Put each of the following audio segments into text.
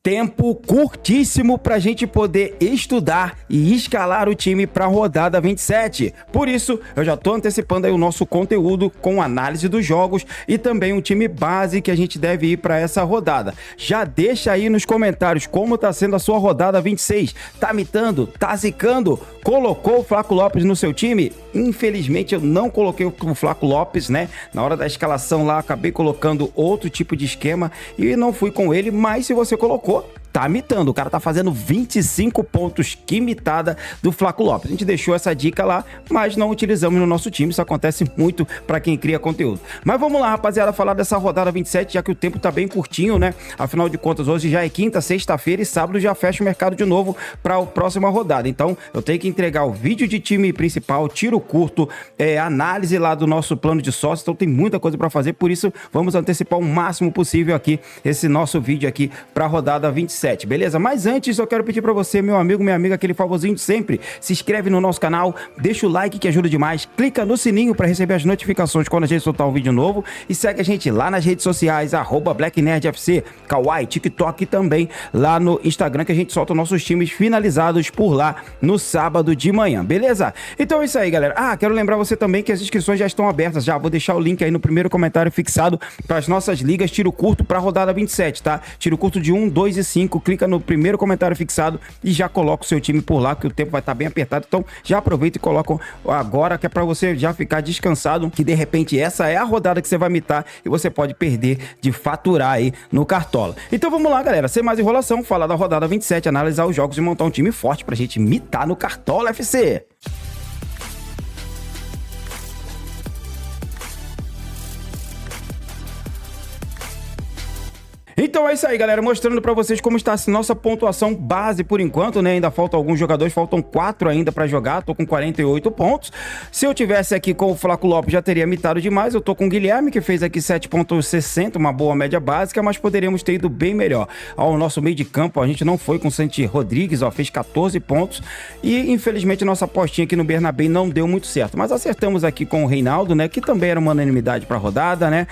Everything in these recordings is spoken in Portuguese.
Tempo curtíssimo para a gente poder estudar e escalar o time para a rodada 27. Por isso, eu já estou antecipando aí o nosso conteúdo com análise dos jogos e também um time base que a gente deve ir para essa rodada. Já deixa aí nos comentários como está sendo a sua rodada 26. Tá mitando? Tá zicando? Colocou o Flaco Lopes no seu time? Infelizmente, eu não coloquei o Flaco Lopes, né? Na hora da escalação lá, acabei colocando outro tipo de esquema e não fui com ele, mas se você colocou, tá mitando, o cara tá fazendo 25 pontos, que mitada do Flaco Lopes. A gente deixou essa dica lá, mas não utilizamos no nosso time, isso acontece muito pra quem cria conteúdo. Mas vamos lá, rapaziada, falar dessa rodada 27, já que o tempo tá bem curtinho, né? Afinal de contas, hoje já é quinta, sexta-feira e sábado já fecha o mercado de novo pra próxima rodada. Então, eu tenho que entregar o vídeo de time principal, tiro curto, análise lá do nosso plano de sócio, então tem muita coisa pra fazer, por isso vamos antecipar o máximo possível aqui esse nosso vídeo aqui pra rodada 27. Beleza? Mas antes eu quero pedir pra você, meu amigo, minha amiga, aquele favorzinho de sempre, se inscreve no nosso canal, deixa o like que ajuda demais, clica no sininho pra receber as notificações quando a gente soltar um vídeo novo e segue a gente lá nas redes sociais, @BlackNerdFC, Kawaii, TikTok e também lá no Instagram, que a gente solta nossos times finalizados por lá no sábado de manhã, beleza? Então é isso aí, galera. Quero lembrar você também que as inscrições já estão abertas, já vou deixar o link aí no primeiro comentário fixado para as nossas ligas tiro curto pra rodada 27, tá? Tiro curto de 1, 2 e 5, clica no primeiro comentário fixado e já coloca o seu time por lá, que o tempo vai estar bem apertado, então já aproveita e coloca agora, que é para você já ficar descansado, que de repente essa é a rodada que você vai mitar e você pode perder de faturar aí no Cartola. Então vamos lá, galera, sem mais enrolação, falar da rodada 27, analisar os jogos e montar um time forte pra gente mitar no Cartola FC. Então é isso aí, galera, mostrando pra vocês como está a nossa pontuação base por enquanto, né? Ainda faltam alguns jogadores, faltam 4 ainda pra jogar, tô com 48 pontos. Se eu tivesse aqui com o Flaco Lopes, já teria mitado demais. Eu tô com o Guilherme, que fez aqui 7.60, uma boa média básica, mas poderíamos ter ido bem melhor. Ao nosso meio de campo, a gente não foi com o Santi Rodrigues, ó, fez 14 pontos. E, infelizmente, nossa apostinha aqui no Bernabé não deu muito certo. Mas acertamos aqui com o Reinaldo, né? Que também era uma unanimidade pra rodada, né?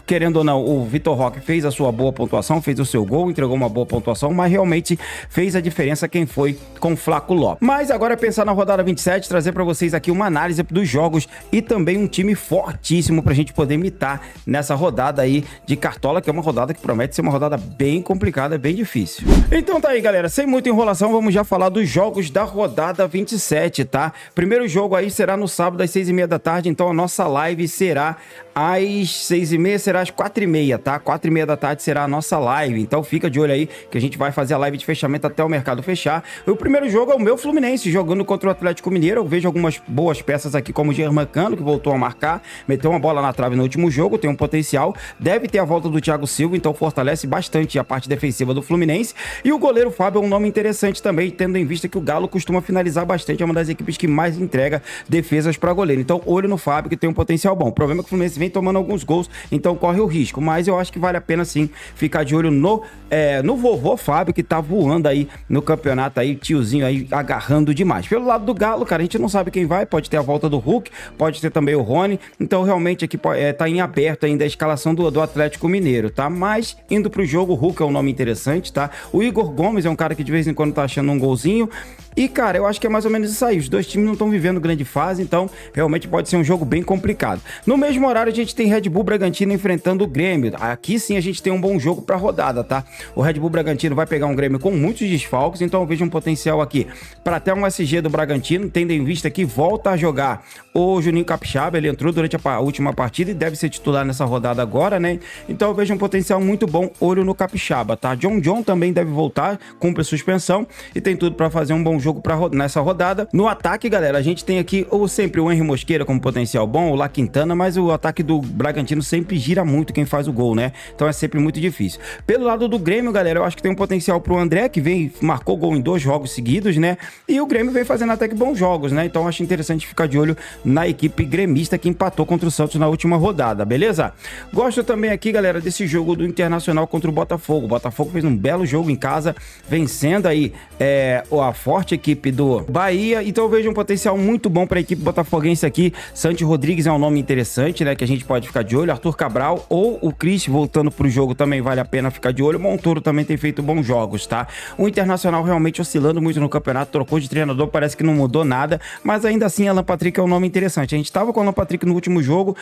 Querendo ou não, o Vitor Roque fez a sua boa pontuação, fez o seu gol, entregou uma boa pontuação, mas realmente fez a diferença quem foi com o Flaco Lopes. Mas agora é pensar na rodada 27, trazer para vocês aqui uma análise dos jogos e também um time fortíssimo pra gente poder imitar nessa rodada aí de Cartola, que é uma rodada que promete ser uma rodada bem complicada, bem difícil. Então tá aí, galera, sem muita enrolação, vamos já falar dos jogos da rodada 27, tá? Primeiro jogo aí será no sábado às 6h30 da tarde, então a nossa live será às 6h30, será às 4h30, tá? 4h30 da tarde será a nossa live, então fica de olho aí que a gente vai fazer a live de fechamento até o mercado fechar. O primeiro jogo é o meu Fluminense, jogando contra o Atlético Mineiro. Eu vejo algumas boas peças aqui, como o Germancano, que voltou a marcar, meteu uma bola na trave no último jogo, tem um potencial, deve ter a volta do Thiago Silva, então fortalece bastante a parte defensiva do Fluminense. E o goleiro Fábio é um nome interessante também, tendo em vista que o Galo costuma finalizar bastante, é uma das equipes que mais entrega defesas para goleiro, então olho no Fábio, que tem um potencial bom. O problema é que o Fluminense vem tomando alguns gols, então corre o risco, mas eu acho que vale a pena sim ficar de olho no vovô Fábio, que tá voando aí no campeonato aí, tiozinho aí agarrando demais. Pelo lado do Galo, cara, a gente não sabe quem vai, pode ter a volta do Hulk, pode ter também o Rony, então realmente aqui tá em aberto ainda a escalação do Atlético Mineiro, tá? Mas indo pro jogo, o Hulk é um nome interessante, tá? O Igor Gomes é um cara que de vez em quando tá achando um golzinho. E, cara, eu acho que é mais ou menos isso aí. Os dois times não estão vivendo grande fase, então realmente pode ser um jogo bem complicado. No mesmo horário, a gente tem Red Bull Bragantino enfrentando o Grêmio. Aqui sim a gente tem um bom jogo pra rodada, tá? O Red Bull Bragantino vai pegar um Grêmio com muitos desfalques, então eu vejo um potencial aqui para até um SG do Bragantino, tendo em vista que volta a jogar o Juninho Capixaba. Ele entrou durante a última partida e deve ser titular nessa rodada agora, né? Então eu vejo um potencial muito bom, olho no Capixaba, tá? John também deve voltar, cumpre suspensão e tem tudo para fazer um bom jogo nessa rodada. No ataque, galera, a gente tem aqui sempre o Henry Mosqueira como potencial bom, o La Quintana, mas o ataque do Bragantino sempre gira muito quem faz o gol, né? Então é sempre muito difícil. Pelo lado do Grêmio, galera, eu acho que tem um potencial pro André, que marcou gol em 2 jogos seguidos, né? E o Grêmio vem fazendo até que bons jogos, né? Então eu acho interessante ficar de olho na equipe gremista que empatou contra o Santos na última rodada, beleza? Gosto também aqui, galera, desse jogo do Internacional contra o Botafogo. O Botafogo fez um belo jogo em casa, vencendo aí a forte equipe do Bahia, então eu vejo um potencial muito bom para a equipe botafoguense aqui. Santi Rodrigues é um nome interessante, né, que a gente pode ficar de olho, Arthur Cabral ou o Cris voltando para pro jogo também vale a pena ficar de olho. O Montoro também tem feito bons jogos, tá? O Internacional realmente oscilando muito no campeonato, trocou de treinador, parece que não mudou nada, mas ainda assim Alan Patrick é um nome interessante. A gente tava com o Alan Patrick no último jogo,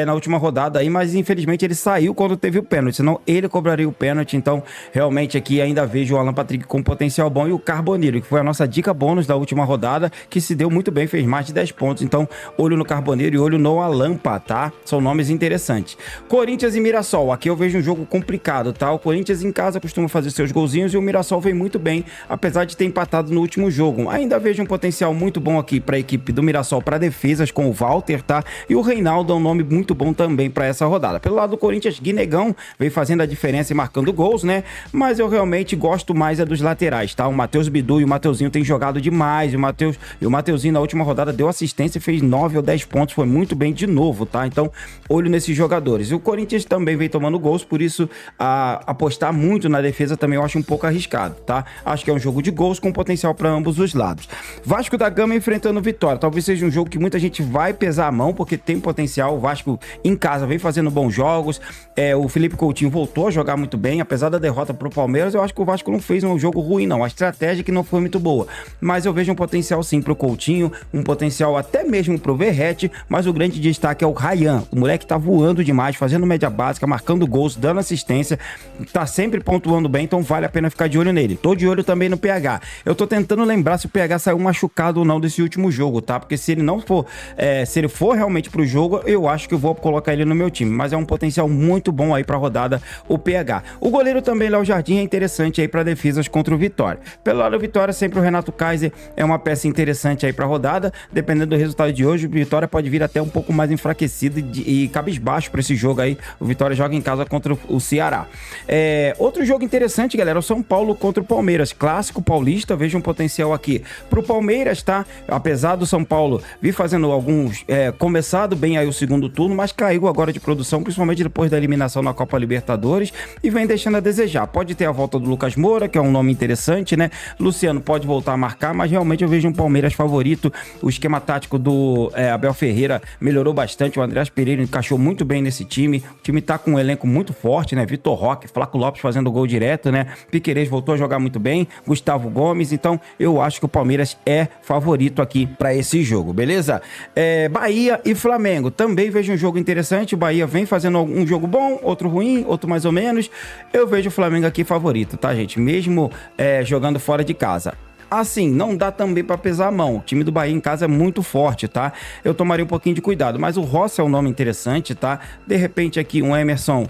na última rodada aí, mas infelizmente ele saiu quando teve o pênalti, senão ele cobraria o pênalti. Então realmente aqui ainda vejo o Alan Patrick com potencial bom, e o Carboneiro, que foi a nossa dica bônus da última rodada, que se deu muito bem, fez mais de 10 pontos. Então olho no Carboneiro e olho no Alampa, tá? São nomes interessantes. Corinthians e Mirassol, aqui eu vejo um jogo complicado, tá? O Corinthians em casa costuma fazer seus golzinhos e o Mirassol vem muito bem, apesar de ter empatado no último jogo. Ainda vejo um potencial muito bom aqui para a equipe do Mirassol, para defesas com o Walter, tá? E o Reinaldo é um nome muito bom também para essa rodada. Pelo lado do Corinthians, Guinegão vem fazendo a diferença e marcando gols, né? Mas eu realmente gosto mais dos laterais, tá? O Matheus Bidu e o Mateuzinho têm jogado demais. O Mateuzinho na última rodada deu assistência e fez 9 ou 10 pontos, foi muito bem de novo, tá? Então, olho nesses jogadores. E o Corinthians também vem tomando gols, por isso apostar muito na defesa também eu acho um pouco arriscado, tá? Acho que é um jogo de gols com potencial para ambos os lados. Vasco da Gama enfrentando Vitória. Talvez seja um jogo que muita gente vai pesar a mão, porque tem potencial. O Vasco em casa vem fazendo bons jogos. O Felipe Coutinho voltou a jogar muito bem, apesar da derrota pro Palmeiras. Eu acho que o Vasco não fez um jogo ruim, não. A estratégia que não foi muito boa. Mas eu vejo um potencial sim pro Coutinho, um potencial até mesmo pro Verratti, mas o grande destaque é o Ryan. O moleque tá voando demais, fazendo média básica, marcando gols, dando assistência, tá sempre pontuando bem, então vale a pena ficar de olho nele. Tô de olho também no PH. Eu tô tentando lembrar se o PH saiu machucado ou não desse último jogo, tá? Porque se ele não for, se ele for realmente pro jogo, eu acho que eu vou colocar ele no meu time, mas é um potencial muito bom aí pra rodada, o PH. O goleiro também, Léo Jardim, é interessante aí pra defesas contra o Vitória. Pelo lado do Vitória, sempre o Renato Kaiser é uma peça interessante aí pra rodada, dependendo do resultado de hoje, o Vitória pode vir até um pouco mais enfraquecido e cabisbaixo pra esse jogo aí. O Vitória joga em casa contra o Ceará. Outro jogo interessante, galera, é o São Paulo contra o Palmeiras, clássico paulista. Vejo um potencial aqui pro Palmeiras, tá? Apesar do São Paulo vir fazendo começado bem aí o segundo turno, mas caiu agora de produção, principalmente depois da eliminação na Copa Libertadores, e vem deixando a desejar. Pode ter a volta do Lucas Moura, que é um nome interessante, né? Luciano pode voltar a marcar, mas realmente eu vejo um Palmeiras favorito. O esquema tático do Abel Ferreira melhorou bastante, o Andreas Pereira encaixou muito bem nesse time. O time tá com um elenco muito forte, né? Vitor Roque, Flaco Lopes fazendo gol direto, né? Piquerez voltou a jogar muito bem, Gustavo Gomes, então eu acho que o Palmeiras é favorito aqui para esse jogo, beleza? Bahia e Flamengo, também vejo um jogo interessante. O Bahia vem fazendo um jogo bom, outro ruim, outro mais ou menos. Eu vejo o Flamengo aqui favorito, tá, gente? Mesmo jogando fora de casa. Assim, não dá também pra pesar a mão. O time do Bahia em casa é muito forte, tá? Eu tomaria um pouquinho de cuidado, mas o Rossi é um nome interessante, tá? De repente aqui um Emerson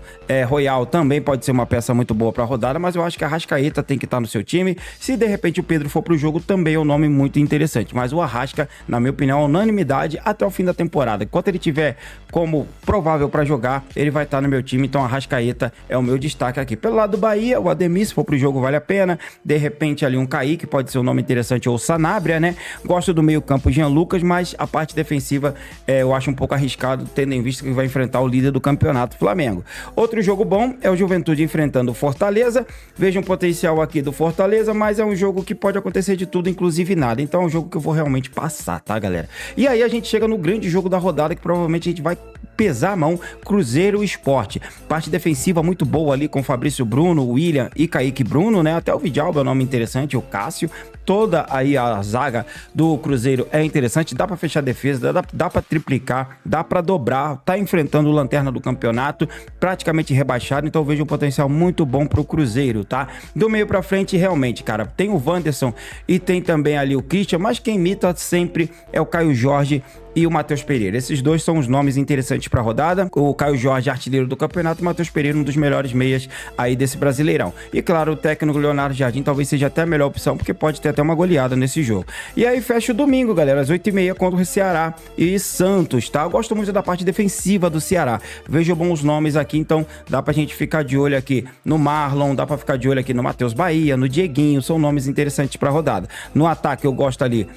Royal também pode ser uma peça muito boa pra rodada, mas eu acho que a Arrascaeta tem que estar no seu time. Se de repente o Pedro for pro jogo, também é um nome muito interessante. Mas o Arrasca, na minha opinião, é unanimidade até o fim da temporada. Enquanto ele tiver como provável pra jogar, ele vai estar no meu time. Então a Arrascaeta é o meu destaque aqui. Pelo lado do Bahia, o Ademir, se for pro jogo, vale a pena. De repente ali um Kaique, pode ser um nome interessante, ou Sanabria, né? Gosto do meio campo Jean Lucas, mas a parte defensiva eu acho um pouco arriscado, tendo em vista que vai enfrentar o líder do campeonato, Flamengo. Outro jogo bom é o Juventude enfrentando o Fortaleza. Vejo um potencial aqui do Fortaleza, mas é um jogo que pode acontecer de tudo, inclusive nada. Então é um jogo que eu vou realmente passar, tá, galera? E aí a gente chega no grande jogo da rodada, que provavelmente a gente vai pesar a mão, Cruzeiro Sport. Parte defensiva muito boa ali com Fabrício Bruno, William e Kaique Bruno, né? Até o Vidalba é um nome interessante, o Cássio. Toda aí a zaga do Cruzeiro é interessante, dá pra fechar a defesa, dá pra triplicar, dá pra dobrar, tá enfrentando o lanterna do campeonato, praticamente rebaixado, então eu vejo um potencial muito bom pro Cruzeiro, tá? Do meio pra frente, realmente, cara, tem o Wanderson e tem também ali o Christian, mas quem imita sempre é o Caio Jorge e o Matheus Pereira. Esses dois são os nomes interessantes para a rodada. O Caio Jorge, artilheiro do campeonato, o Matheus Pereira, um dos melhores meias aí desse Brasileirão. E claro, o técnico Leonardo Jardim talvez seja até a melhor opção, porque pode ter até uma goleada nesse jogo. E aí fecha o domingo, galera, às 8h30 contra o Ceará e Santos, tá? Eu gosto muito da parte defensiva do Ceará. Vejo bons nomes aqui, então dá pra gente ficar de olho aqui no Marlon, dá pra ficar de olho aqui no Matheus Bahia, no Dieguinho, são nomes interessantes pra rodada. No ataque eu gosto ali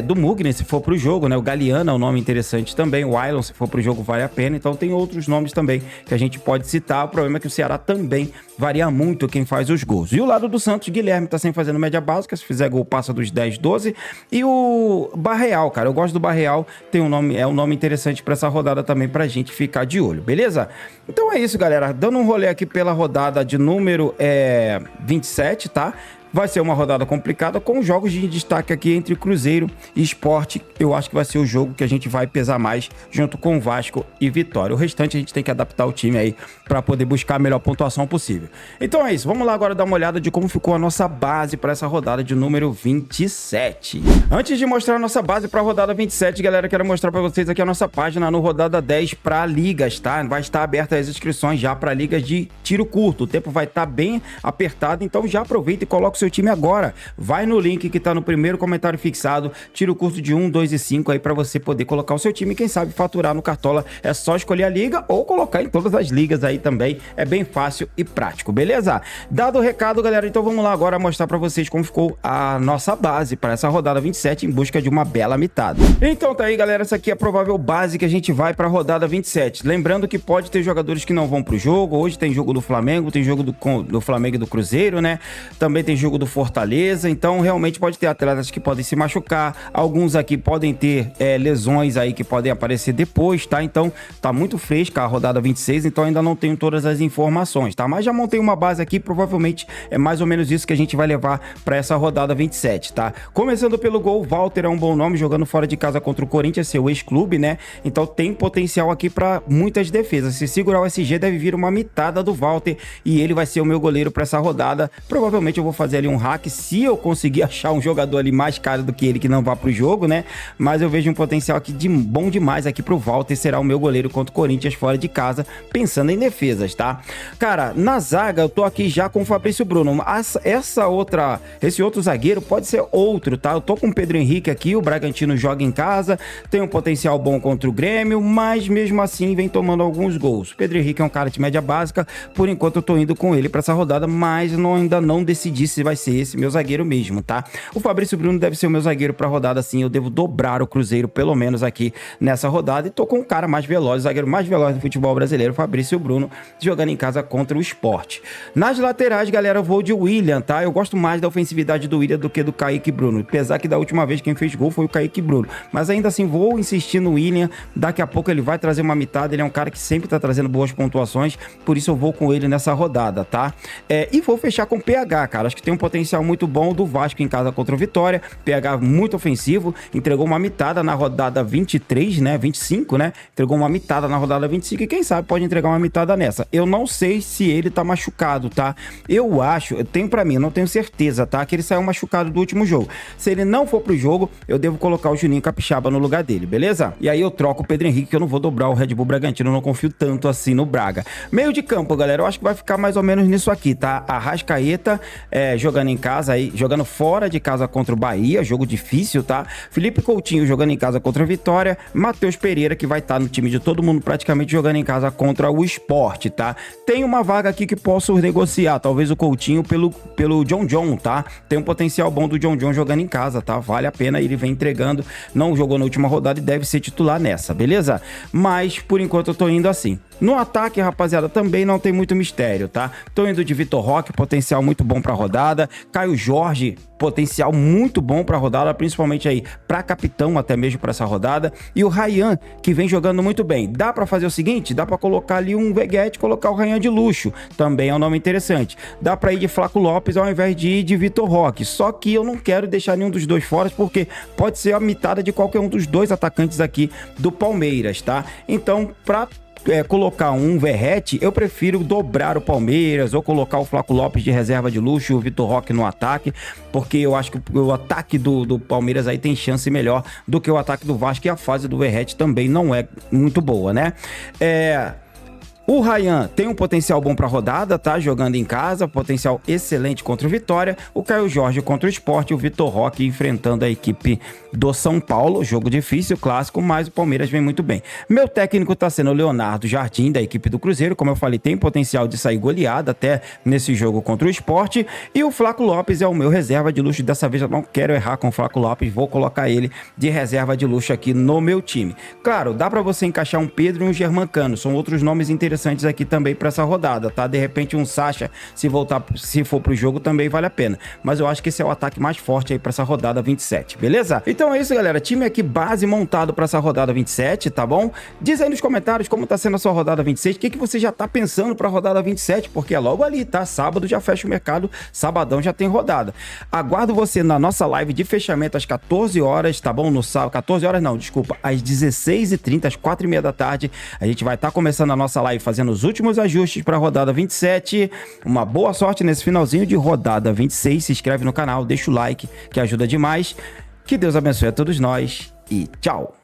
do Mugni, se for pro jogo, né? O Galeano é um nome interessante também, o Ailon, se for pro jogo, vale a pena. Então tem outros nomes também que a gente pode citar. O problema é que o Ceará também varia muito quem faz os gols. E o lado do Santos, Guilherme tá sempre fazendo média básica, se fizer gol passa dos 10, 12. E o Barreal, cara, eu gosto do Barreal, tem um nome, é um nome interessante para essa rodada também pra gente ficar de olho, beleza? Então é isso, galera, dando um rolê aqui pela rodada de número 27, tá? Vai ser uma rodada complicada com jogos de destaque aqui entre Cruzeiro e Sport. Eu acho que vai ser o jogo que a gente vai pesar mais junto com Vasco e Vitória. O restante a gente tem que adaptar o time aí para poder buscar a melhor pontuação possível. Então é isso, vamos lá agora dar uma olhada de como ficou a nossa base para essa rodada de número 27. Antes de mostrar a nossa base para a rodada 27, galera, quero mostrar para vocês aqui a nossa página no rodada 10 para ligas, tá? Vai estar aberta as inscrições já para ligas de tiro curto. O tempo vai estar bem apertado, então já aproveita e coloca o seu time agora. Vai no link que tá no primeiro comentário fixado, tira o curso de 1, 2 e 5 aí para você poder colocar o seu time e quem sabe faturar no Cartola. É só escolher a liga ou colocar em todas as ligas aí também, é bem fácil e prático, beleza? Dado o recado, galera, então vamos lá agora mostrar para vocês como ficou a nossa base para essa rodada 27 em busca de uma bela mitada. Então tá aí, galera, essa aqui é a provável base que a gente vai para a rodada 27. Lembrando que pode ter jogadores que não vão pro jogo, hoje tem jogo do Flamengo, tem jogo do Flamengo e do Cruzeiro, né? Também tem jogo do Fortaleza, então realmente pode ter atletas que podem se machucar, alguns aqui podem ter lesões aí que podem aparecer depois, tá? Então tá muito fresca a rodada 26, então ainda não tenho todas as informações, tá? Mas já montei uma base aqui, provavelmente é mais ou menos isso que a gente vai levar para essa rodada 27, tá? Começando pelo gol, Walter é um bom nome, jogando fora de casa contra o Corinthians, seu ex-clube, né? Então tem potencial aqui para muitas defesas. Se segurar o SG, deve vir uma mitada do Walter e ele vai ser o meu goleiro para essa rodada. Provavelmente eu vou fazer ali um hack se eu conseguir achar um jogador ali mais caro do que ele que não vá pro jogo, né? Mas eu vejo um potencial aqui bom demais aqui pro Walter, será o meu goleiro contra o Corinthians fora de casa, pensando em defesas, tá? Cara, na zaga eu tô aqui já com o Fabrício Bruno. Esse outro zagueiro pode ser outro, tá? Eu tô com o Pedro Henrique aqui, o Bragantino joga em casa, tem um potencial bom contra o Grêmio, mas mesmo assim vem tomando alguns gols. O Pedro Henrique é um cara de média básica, por enquanto eu tô indo com ele pra essa rodada, mas ainda não decidi se vai ser esse meu zagueiro mesmo, tá? O Fabrício Bruno deve ser o meu zagueiro pra rodada, sim. Eu devo dobrar o Cruzeiro, pelo menos aqui nessa rodada, e tô com o cara mais veloz, o zagueiro mais veloz do futebol brasileiro, Fabrício Bruno, jogando em casa contra o Sport. Nas laterais, galera, eu vou de William, tá? Eu gosto mais da ofensividade do William do que do Kaique Bruno, apesar que da última vez quem fez gol foi o Kaique Bruno, mas ainda assim vou insistir no William. Daqui a pouco ele vai trazer uma mitada, ele é um cara que sempre tá trazendo boas pontuações, por isso eu vou com ele nessa rodada, tá? E vou fechar com o PH, cara, acho que tem um potencial muito bom do Vasco em casa contra o Vitória. PH muito ofensivo, entregou uma mitada na rodada 23, né? 25, né? Entregou uma mitada na rodada 25 e quem sabe pode entregar uma mitada nessa. Eu não sei se ele tá machucado, tá? Eu acho, eu tenho pra mim, não tenho certeza, tá? Que ele saiu machucado do último jogo. Se ele não for pro jogo, eu devo colocar o Juninho Capixaba no lugar dele, beleza? E aí eu troco o Pedro Henrique, que eu não vou dobrar o Red Bull Bragantino, eu não confio tanto assim no Braga. Meio de campo, galera, eu acho que vai ficar mais ou menos nisso aqui, tá? Arrascaeta jogando em casa aí, jogando fora de casa contra o Bahia, jogo difícil, tá? Felipe Coutinho jogando em casa contra a Vitória, Matheus Pereira, que vai estar no time de todo mundo praticamente jogando em casa contra o Sport, tá? Tem uma vaga aqui que posso negociar, talvez o Coutinho pelo John, tá? Tem um potencial bom do John jogando em casa, tá? Vale a pena, ele vem entregando, não jogou na última rodada e deve ser titular nessa, beleza? Mas, por enquanto, eu tô indo assim. No ataque, rapaziada, também não tem muito mistério, tá? Tô indo de Vitor Roque, potencial muito bom pra rodada. Caio Jorge, potencial muito bom pra rodada, principalmente aí pra capitão, até mesmo pra essa rodada. E o Ryan, que vem jogando muito bem. Dá pra fazer o seguinte? Dá pra colocar ali um Veguete e colocar o Ryan de luxo. Também é um nome interessante. Dá pra ir de Flaco Lopes ao invés de ir de Vitor Roque. Só que eu não quero deixar nenhum dos dois fora, porque pode ser a mitada de qualquer um dos dois atacantes aqui do Palmeiras, tá? Então, pra colocar um Verrete, eu prefiro dobrar o Palmeiras ou colocar o Flaco Lopes de reserva de luxo e o Vitor Roque no ataque, porque eu acho que o ataque do Palmeiras aí tem chance melhor do que o ataque do Vasco, e a fase do Verrete também não é muito boa, né? O Ryan tem um potencial bom para rodada, tá? Jogando em casa, potencial excelente contra o Vitória. O Caio Jorge contra o Sport e o Vitor Roque enfrentando a equipe do São Paulo. Jogo difícil, clássico, mas o Palmeiras vem muito bem. Meu técnico tá sendo o Leonardo Jardim, da equipe do Cruzeiro. Como eu falei, tem potencial de sair goleada até nesse jogo contra o Sport. E o Flaco Lopes é o meu reserva de luxo. Dessa vez eu não quero errar com o Flaco Lopes, vou colocar ele de reserva de luxo aqui no meu time. Claro, dá para você encaixar um Pedro e um Germancano, são outros nomes interessantes interessantes aqui também para essa rodada, tá? De repente um Sacha, se for pro jogo, também vale a pena. Mas eu acho que esse é o ataque mais forte aí para essa rodada 27, beleza? Então é isso, galera. Time aqui base montado para essa rodada 27, tá bom? Diz aí nos comentários como tá sendo a sua rodada 26, o que você já tá pensando pra rodada 27, porque é logo ali, tá? Sábado já fecha o mercado, sabadão já tem rodada. Aguardo você na nossa live de fechamento às 14 horas, tá bom? No sábado, 14 horas não, desculpa, às 16h30, às 4h30 da tarde, a gente vai estar começando a nossa live fazendo os últimos ajustes pra rodada 27. Uma boa sorte nesse finalzinho de rodada 26, se inscreve no canal, deixa o like, que ajuda demais. Que Deus abençoe a todos nós e tchau!